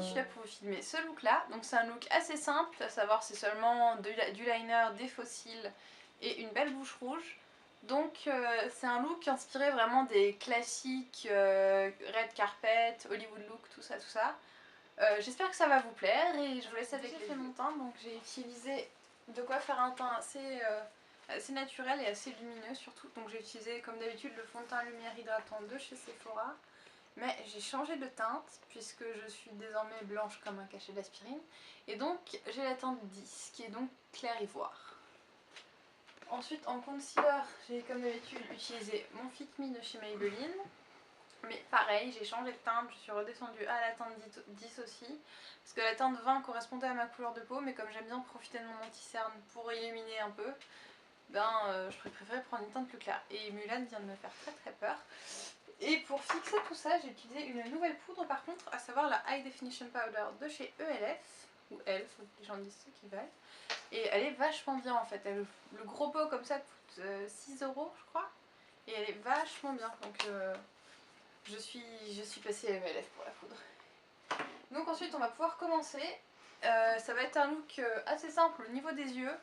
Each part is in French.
suis là pour vous filmer ce look là. Donc c'est un look assez simple, à savoir c'est seulement du liner, des faux cils et une belle bouche rouge. Donc c'est un look inspiré vraiment des classiques red carpet, Hollywood look, tout ça tout ça. J'espère que ça va vous plaire et je vous laisse avec. J'ai fait mon teint, donc j'ai utilisé de quoi faire un teint assez naturel et assez lumineux surtout. Donc j'ai utilisé comme d'habitude le fond de teint lumière hydratant de chez Sephora. Mais j'ai changé de teinte puisque je suis désormais blanche comme un cachet d'aspirine. Et donc j'ai la teinte 10 qui est donc clair ivoire. Ensuite en concealer, j'ai comme d'habitude utilisé mon Fit Me de chez Maybelline. Mais pareil, j'ai changé de teinte, je suis redescendue à la teinte 10 aussi. Parce que la teinte 20 correspondait à ma couleur de peau, mais comme j'aime bien profiter de mon anti-cerne pour illuminer un peu, je préférais prendre une teinte plus claire. Et Mulan vient de me faire très peur. Et pour fixer tout ça, j'ai utilisé une nouvelle poudre par contre, à savoir la High Definition Powder de chez ELF, ou ELF, les gens disent ce qu'ils veulent. Et elle est vachement bien en fait, le gros pot comme ça coûte 6 € je crois, et elle est vachement bien, donc je suis passée à ELF pour la poudre. Donc ensuite on va pouvoir commencer, ça va être un look assez simple au niveau des yeux.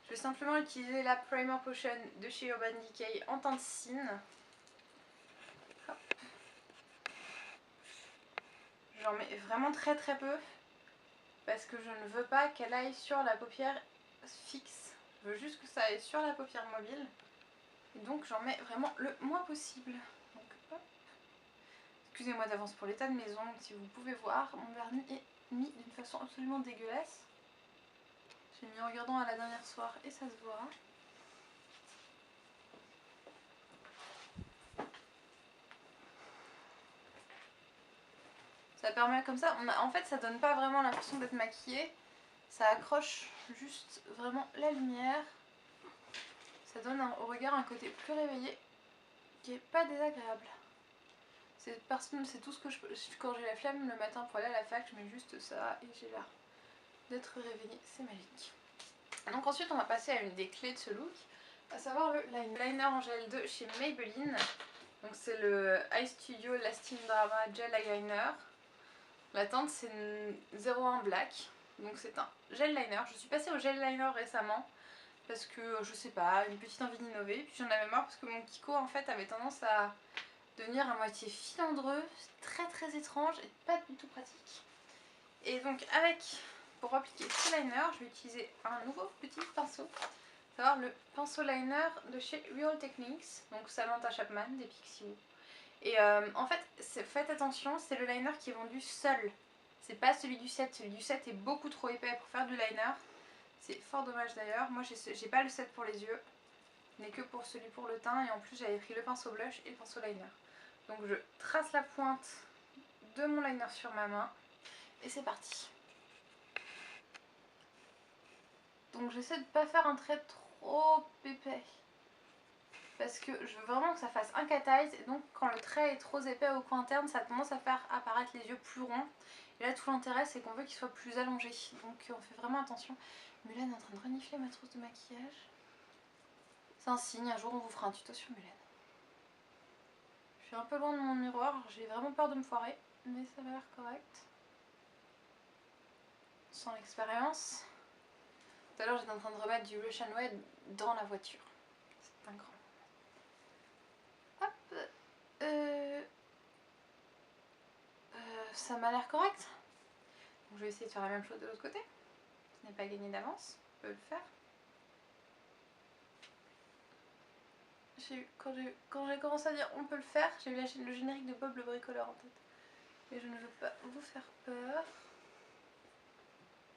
Je vais simplement utiliser la Primer Potion de chez Urban Decay en teinte Cine. J'en mets vraiment très peu parce que je ne veux pas qu'elle aille sur la paupière fixe. Je veux juste que ça aille sur la paupière mobile. Et donc j'en mets vraiment le moins possible. Donc, hop. Excusez-moi d'avance pour l'état de mes ongles. Si vous pouvez voir, mon vernis est mis d'une façon absolument dégueulasse. J'ai mis en regardant à la dernière soir et ça se voit. Ça permet comme ça, en fait ça donne pas vraiment l'impression d'être maquillée. Ça accroche juste vraiment la lumière. Ça donne au regard un côté plus réveillé qui est pas désagréable. C'est tout ce que quand j'ai la flemme le matin pour aller à la fac, je mets juste ça et j'ai l'air d'être réveillée, c'est magique. Donc ensuite on va passer à une des clés de ce look, à savoir le liner en gel de chez Maybelline. Donc c'est le Eye Studio Lasting Drama Gel Eyeliner. La teinte c'est 01 Black, donc c'est un gel liner. Je suis passée au gel liner récemment parce que je sais pas, une petite envie d'innover. Puis j'en avais marre parce que mon Kiko en fait avait tendance à devenir à moitié filandreux, très étrange et pas du tout pratique. Et donc pour appliquer ce liner, je vais utiliser un nouveau petit pinceau, à savoir le pinceau liner de chez Real Techniques, donc Samantha Chapman des Pixiwoo. Et en fait, faites attention, c'est le liner qui est vendu seul. C'est pas celui du set est beaucoup trop épais pour faire du liner. C'est fort dommage d'ailleurs. Moi j'ai pas le set pour les yeux, je n'ai que pour celui pour le teint et en plus j'avais pris le pinceau blush et le pinceau liner. Donc je trace la pointe de mon liner sur ma main et c'est parti. Donc j'essaie de ne pas faire un trait trop épais parce que je veux vraiment que ça fasse un cat eyes et donc quand le trait est trop épais au coin interne, ça a tendance à faire apparaître les yeux plus ronds. Et là tout l'intérêt c'est qu'on veut qu'ils soient plus allongés, donc on fait vraiment attention. Mulan est en train de renifler ma trousse de maquillage. C'est un signe, un jour on vous fera un tuto sur Mulan. Je suis un peu loin de mon miroir, j'ai vraiment peur de me foirer, mais ça va l'air correct. Sans l'expérience. Tout à l'heure j'étais en train de remettre du Russian Red dans la voiture. C'est un grand. Hop. Ça m'a l'air correct. Donc je vais essayer de faire la même chose de l'autre côté. Ce n'est pas gagné d'avance, on peut le faire. Quand j'ai commencé à dire on peut le faire, j'ai eu le générique de Bob le bricoleur en tête. Et je ne veux pas vous faire peur.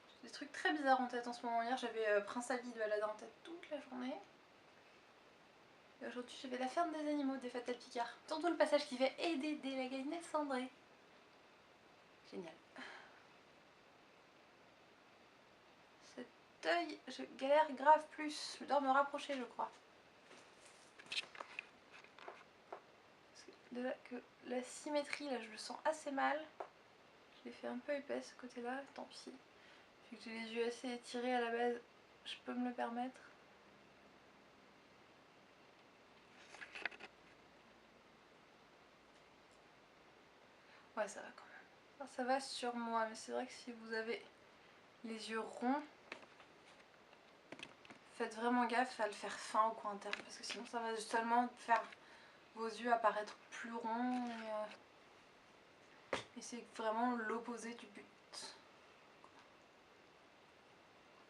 J'ai des trucs très bizarres en tête en ce moment. Hier j'avais Prince Ali de Aladdin en tête toute la journée. Et aujourd'hui j'avais la ferme des animaux des Fatal Picard. Surtout le passage qui fait aider la galinette cendrée. Génial. Cet œil, je galère grave plus. Je dois me rapprocher je crois. Que la symétrie là je le sens assez mal. Je l'ai fait un peu épais ce côté là, tant pis. Vu que j'ai les yeux assez étirés à la base, je peux me le permettre. Ouais ça va quand même. Ça va sur moi, mais c'est vrai que si vous avez les yeux ronds, faites vraiment gaffe à le faire fin au coin interne parce que sinon ça va seulement faire vos yeux apparaître plus ronds et c'est vraiment l'opposé du but.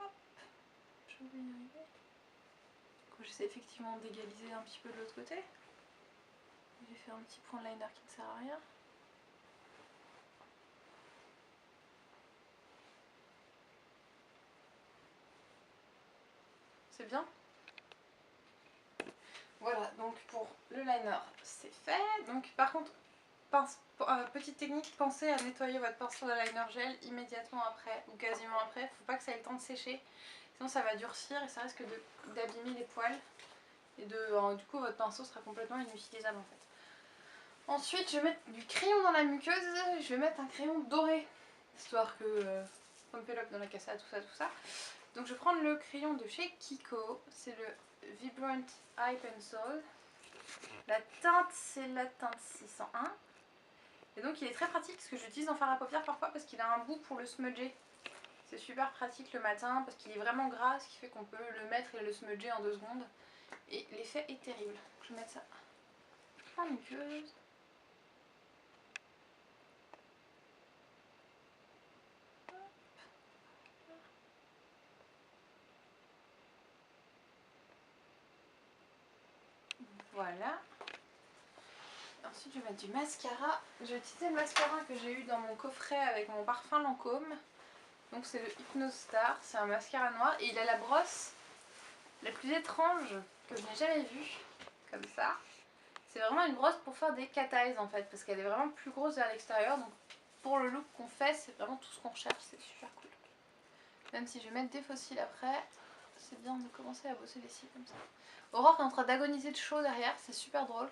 Hop, je vais y arriver. J'essaie effectivement d'égaliser un petit peu de l'autre côté. J'ai fait un petit point de liner qui ne sert à rien. C'est bien. Voilà, donc pour le liner, c'est fait. Donc par contre, petite technique, pensez à nettoyer votre pinceau de liner gel immédiatement après ou quasiment après. Faut pas que ça ait le temps de sécher, sinon ça va durcir et ça risque d'abîmer les poils. Et du coup, votre pinceau sera complètement inutilisable en fait. Ensuite, je vais mettre du crayon dans la muqueuse. Je vais mettre un crayon doré, histoire que Pompelope dans la cassa, tout ça. Donc je vais prendre le crayon de chez Kiko, c'est le Vibrant Eye Pencil. La teinte, c'est la teinte 601. Et donc il est très pratique parce que j'utilise en fard à paupières parfois parce qu'il a un bout pour le smudger. C'est super pratique le matin parce qu'il est vraiment gras, ce qui fait qu'on peut le mettre et le smudger en 2 secondes. Et l'effet est terrible. Je vais mettre ça en muqueuse. Voilà. Ensuite je vais mettre du mascara. J'ai utilisé le mascara que j'ai eu dans mon coffret avec mon parfum Lancôme. Donc c'est le Hypnose Star, c'est un mascara noir et il a la brosse la plus étrange que je n'ai jamais vue, comme ça. C'est vraiment une brosse pour faire des cat eyes en fait, parce qu'elle est vraiment plus grosse vers l'extérieur. Donc pour le look qu'on fait, c'est vraiment tout ce qu'on recherche, c'est super cool. Même si je vais mettre des faux cils après, c'est bien de commencer à bosser les cils comme ça. Aurore est en train d'agoniser de chaud derrière, c'est super drôle.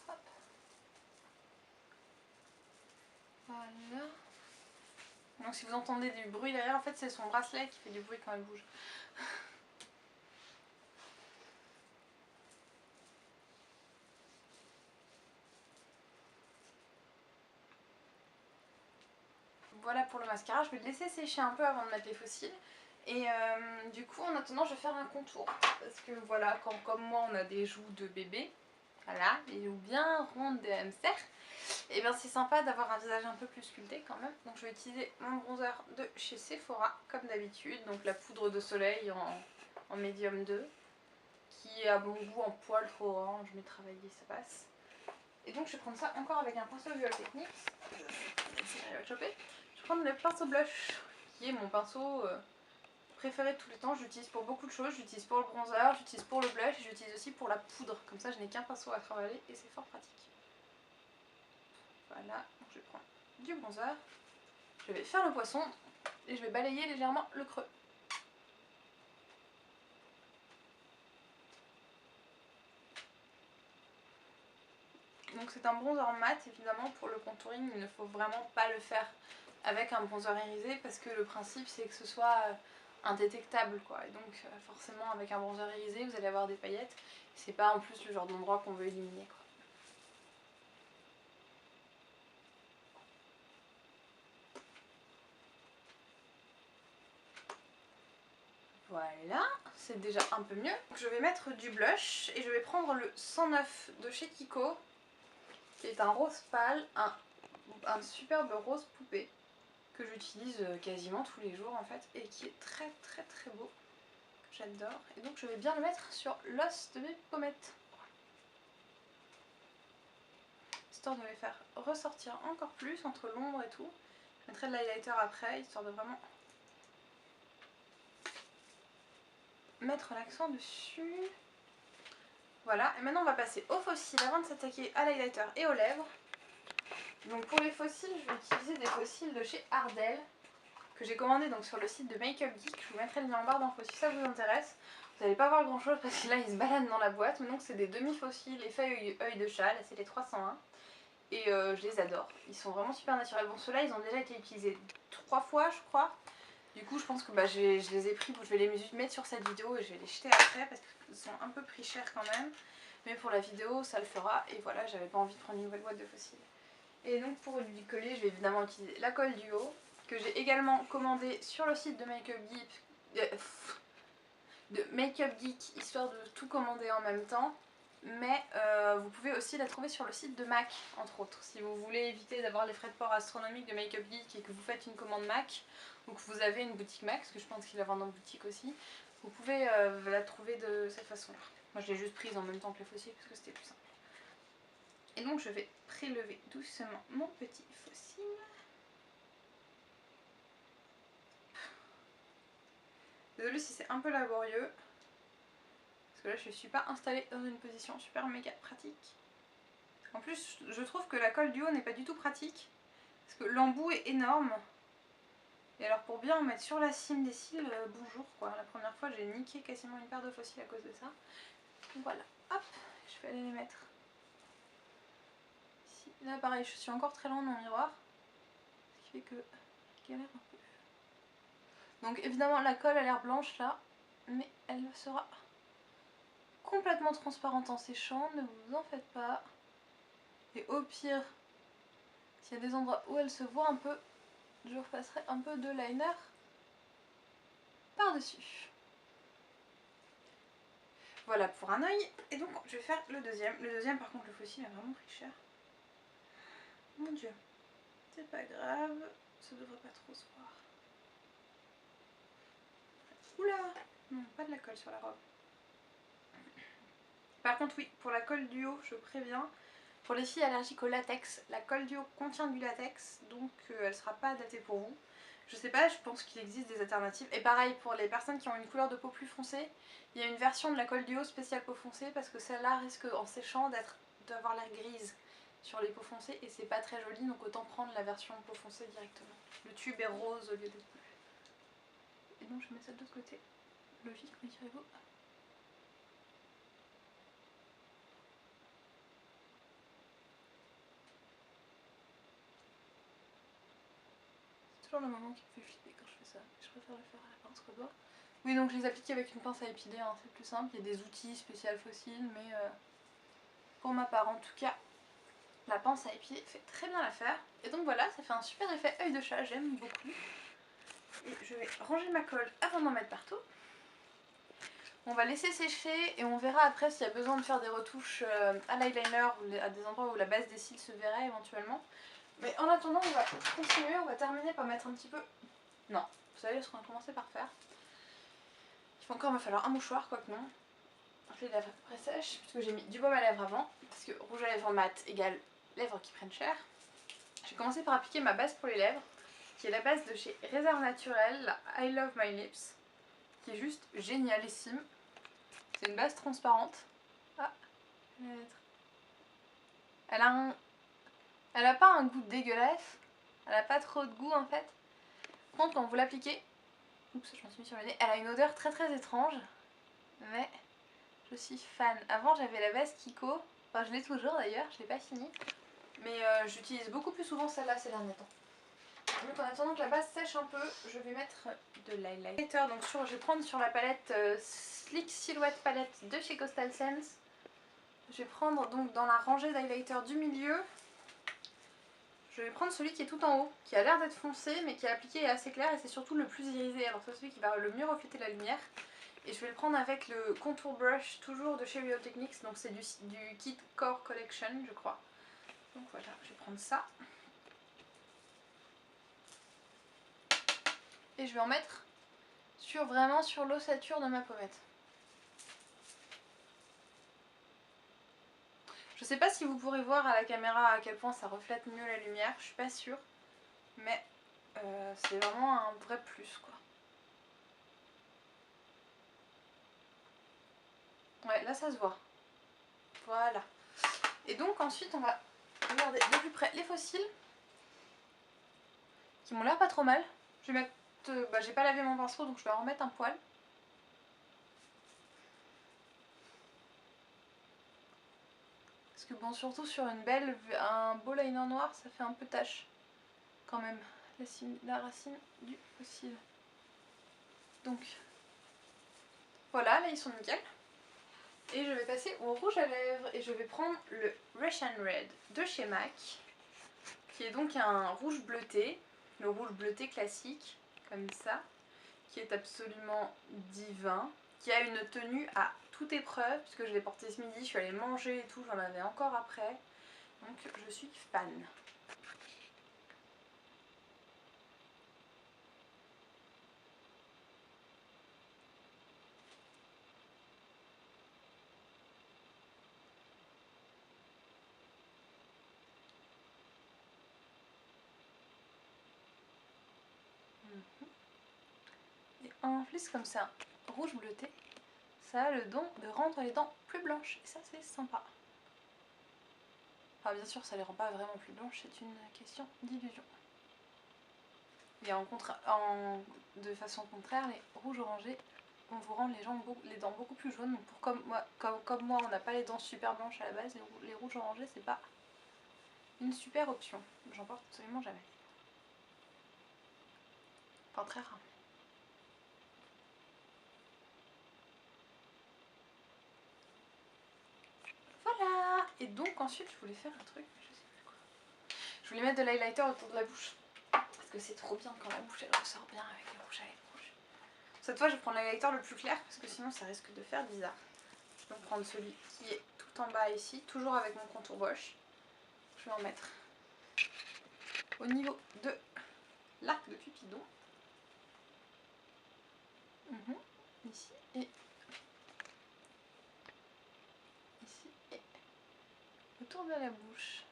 Hop. Voilà. Donc si vous entendez du bruit derrière, en fait c'est son bracelet qui fait du bruit quand elle bouge. Voilà pour le mascara, je vais le laisser sécher un peu avant de mettre les faux cils. Et du coup en attendant je vais faire un contour. Parce que voilà, quand comme moi on a des joues de bébé, voilà, des joues bien rondes de hamster, et bien c'est sympa d'avoir un visage un peu plus sculpté quand même. Donc je vais utiliser mon bronzer de chez Sephora comme d'habitude. Donc la poudre de soleil en médium 2, qui est à mon goût en poil trop orange, mais travaillé ça passe. Et donc je vais prendre ça encore avec un pinceau Viol Techniques. Je vais prendre le pinceau blush, qui est mon pinceau préféré de tous les temps. J'utilise pour beaucoup de choses, j'utilise pour le bronzer, j'utilise pour le blush et j'utilise aussi pour la poudre. Comme ça je n'ai qu'un pinceau à travailler et c'est fort pratique. Voilà, donc je vais prendre du bronzer, je vais faire le poisson et je vais balayer légèrement le creux. Donc c'est un bronzer mat, évidemment pour le contouring il ne faut vraiment pas le faire avec un bronzer irisé parce que le principe c'est que ce soit indétectable quoi. Et donc forcément avec un bronzer irisé vous allez avoir des paillettes. C'est pas en plus le genre d'endroit qu'on veut éliminer quoi. Voilà, c'est déjà un peu mieux. Je vais mettre du blush et je vais prendre le 109 de chez Kiko, qui est un rose pâle, un superbe rose poupée que j'utilise quasiment tous les jours en fait et qui est très beau, que j'adore. Et donc je vais bien le mettre sur l'os de mes pommettes, histoire de les faire ressortir encore plus entre l'ombre et tout. Je mettrai de l'highlighter après, histoire de vraiment mettre l'accent dessus. Voilà, et maintenant on va passer aux faux cils avant de s'attaquer à l'highlighter et aux lèvres. Donc pour les faux cils, je vais utiliser des faux cils de chez Ardell que j'ai commandé donc sur le site de Make Up Geek. Je vous mettrai le lien en barre d'infos si ça vous intéresse. Vous n'allez pas voir grand chose parce que là ils se baladent dans la boîte, mais donc c'est des demi faux cils effet œil de chat, là c'est les 301 et je les adore. Ils sont vraiment super naturels. Bon ceux-là ils ont déjà été utilisés 3 fois je crois. Du coup je pense que je les ai pris, je vais les mettre sur cette vidéo et je vais les jeter après parce qu'ils sont un peu pris cher quand même. Mais pour la vidéo ça le fera et voilà, j'avais pas envie de prendre une nouvelle boîte de faux cils. Et donc pour lui coller, je vais évidemment utiliser la colle duo que j'ai également commandée sur le site de Make Up Geek, histoire de tout commander en même temps. Mais vous pouvez aussi la trouver sur le site de MAC, entre autres. Si vous voulez éviter d'avoir les frais de port astronomiques de Make Up Geek et que vous faites une commande MAC, ou que vous avez une boutique MAC, parce que je pense qu'ils la vendent en boutique aussi, vous pouvez la trouver de cette façon-là. Moi je l'ai juste prise en même temps que les fossiles parce que c'était plus simple. Et donc je vais prélever doucement mon petit fossile. Désolée si c'est un peu laborieux, parce que là je ne suis pas installée dans une position super méga pratique. En plus je trouve que la colle du haut n'est pas du tout pratique, parce que l'embout est énorme. Et alors pour bien en mettre sur la cime des cils, bonjour quoi. La première fois j'ai niqué quasiment une paire de fossiles à cause de ça. Donc voilà, hop, je vais aller les mettre ici. Là pareil, je suis encore très loin de mon miroir, ce qui fait que je galère un peu. Donc évidemment la colle a l'air blanche là, mais elle sera complètement transparente en séchant, ne vous en faites pas. Et au pire, s'il y a des endroits où elle se voit un peu, je repasserai un peu de liner par-dessus. Voilà pour un œil. Et donc je vais faire le deuxième. Le deuxième par contre le fossile a vraiment pris cher. Mon dieu. C'est pas grave. Ça devrait pas trop se voir. Oula. Non, pas de la colle sur la robe. Par contre oui, pour la colle du haut, je préviens. Pour les filles allergiques au latex, la colle du haut contient du latex. Donc elle ne sera pas adaptée pour vous. Je sais pas, je pense qu'il existe des alternatives. Et pareil, pour les personnes qui ont une couleur de peau plus foncée, il y a une version de la colle du haut spéciale peau foncée parce que celle-là risque en séchant d'avoir l'air grise sur les peaux foncées et c'est pas très joli, donc autant prendre la version peau foncée directement. Le tube est rose au lieu d'être bleu. Et donc je mets ça de l'autre côté. Logique, me direz-vous. C'est toujours le moment qui me fait flipper quand je fais ça. Je préfère le faire à la pince qu'au doigt. Oui, donc je les applique avec une pince à épiler, hein, c'est plus simple. Il y a des outils spéciaux fossiles, mais pour ma part en tout cas, la pince à épiler fait très bien l'affaire. Et donc voilà, ça fait un super effet œil de chat, j'aime beaucoup. Et je vais ranger ma colle avant d'en mettre partout. On va laisser sécher et on verra après s'il y a besoin de faire des retouches à l'eyeliner ou à des endroits où la base des cils se verrait éventuellement. Mais en attendant, on va continuer, on va terminer par mettre un petit peu... Non, vous savez ce qu'on va commencer par faire. Il va encore me falloir un mouchoir, quoique non. Les lèvres à peu près sèches, puisque j'ai mis du baume à lèvres avant, parce que rouge à lèvres mat égale lèvres qui prennent cher. Je vais commencer par appliquer ma base pour les lèvres, qui est la base de chez Réserve Naturelle, la I Love My Lips, qui est juste génialissime. C'est une base transparente. Ah, elle a pas un goût dégueulasse, elle a pas trop de goût en fait. Par contre, quand vous l'appliquez, oups, je m'en suis mis sur le nez, elle a une odeur très très étrange, mais je suis fan. Avant j'avais la base Kiko, enfin je l'ai toujours d'ailleurs, je l'ai pas fini, mais j'utilise beaucoup plus souvent celle-là ces derniers temps. Donc en attendant que la base sèche un peu, je vais mettre de l'highlighter. Donc je vais prendre sur la palette Sleek Silhouette Palette de chez Coastal Sense. Je vais prendre donc dans la rangée d'highlighter du milieu, je vais prendre celui qui est tout en haut, qui a l'air d'être foncé mais qui est appliqué et assez clair et c'est surtout le plus irisé. Alors c'est celui qui va le mieux refléter la lumière. Et je vais le prendre avec le Contour Brush, toujours de chez Real Techniques, donc c'est du Kit Core Collection je crois. Donc voilà, je vais prendre ça. Et je vais en mettre vraiment sur l'ossature de ma pommette. Je sais pas si vous pourrez voir à la caméra à quel point ça reflète mieux la lumière, je suis pas sûre. Mais c'est vraiment un vrai plus quoi. Ouais, là ça se voit. Voilà. Et donc ensuite on va regarder de plus près les fossiles. Qui m'ont l'air pas trop mal. Je vais mettre... j'ai pas lavé mon pinceau donc je vais en remettre un poil. Parce que bon, surtout sur un beau liner noir, ça fait un peu tache quand même, la racine du fossile. Donc voilà, là ils sont nickel. Et je vais passer au rouge à lèvres et je vais prendre le Russian Red de chez MAC. qui est donc un rouge bleuté, le rouge bleuté classique, comme ça, qui est absolument divin, qui a une tenue à toute épreuve, puisque je l'ai porté ce midi, je suis allée manger et tout, j'en avais encore après, donc je suis fan. Et en plus, comme c'est un rouge bleuté, ça a le don de rendre les dents plus blanches, et ça c'est sympa. Enfin bien sûr ça les rend pas vraiment plus blanches, c'est une question d'illusion. Et de façon contraire, les rouges orangés vont vous rendre les dents beaucoup plus jaunes. Donc comme moi on n'a pas les dents super blanches à la base, les rouges orangés c'est pas une super option. J'en porte absolument jamais. Enfin très rare. Voilà. Et donc ensuite je voulais faire un truc, je sais plus quoi. Je voulais mettre de l'highlighter autour de la bouche. Parce que c'est trop bien quand la bouche elle ressort bien avec le rouge à lèvres rouge. Cette fois je vais prendre l'highlighter le plus clair parce que sinon ça risque de faire bizarre. Je vais prendre celui qui est tout en bas ici, toujours avec mon contour brush. Je vais en mettre au niveau de l'arc de Cupidon. Ici et ici et autour de la bouche.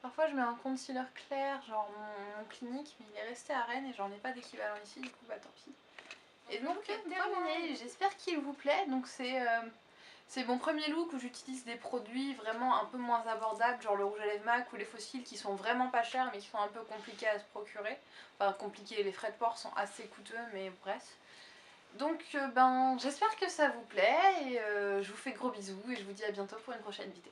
Parfois je mets un concealer clair, genre mon clinique, mais il est resté à Rennes et j'en ai pas d'équivalent ici, du coup bah tant pis. Et donc terminé, j'espère qu'il vous plaît. Donc c'est mon premier look où j'utilise des produits vraiment un peu moins abordables, genre le rouge à lèvres MAC ou les fossiles qui sont vraiment pas chers mais qui sont un peu compliqués à se procurer. Enfin compliqués, les frais de port sont assez coûteux mais bref. Donc ben j'espère que ça vous plaît et je vous fais gros bisous et je vous dis à bientôt pour une prochaine vidéo.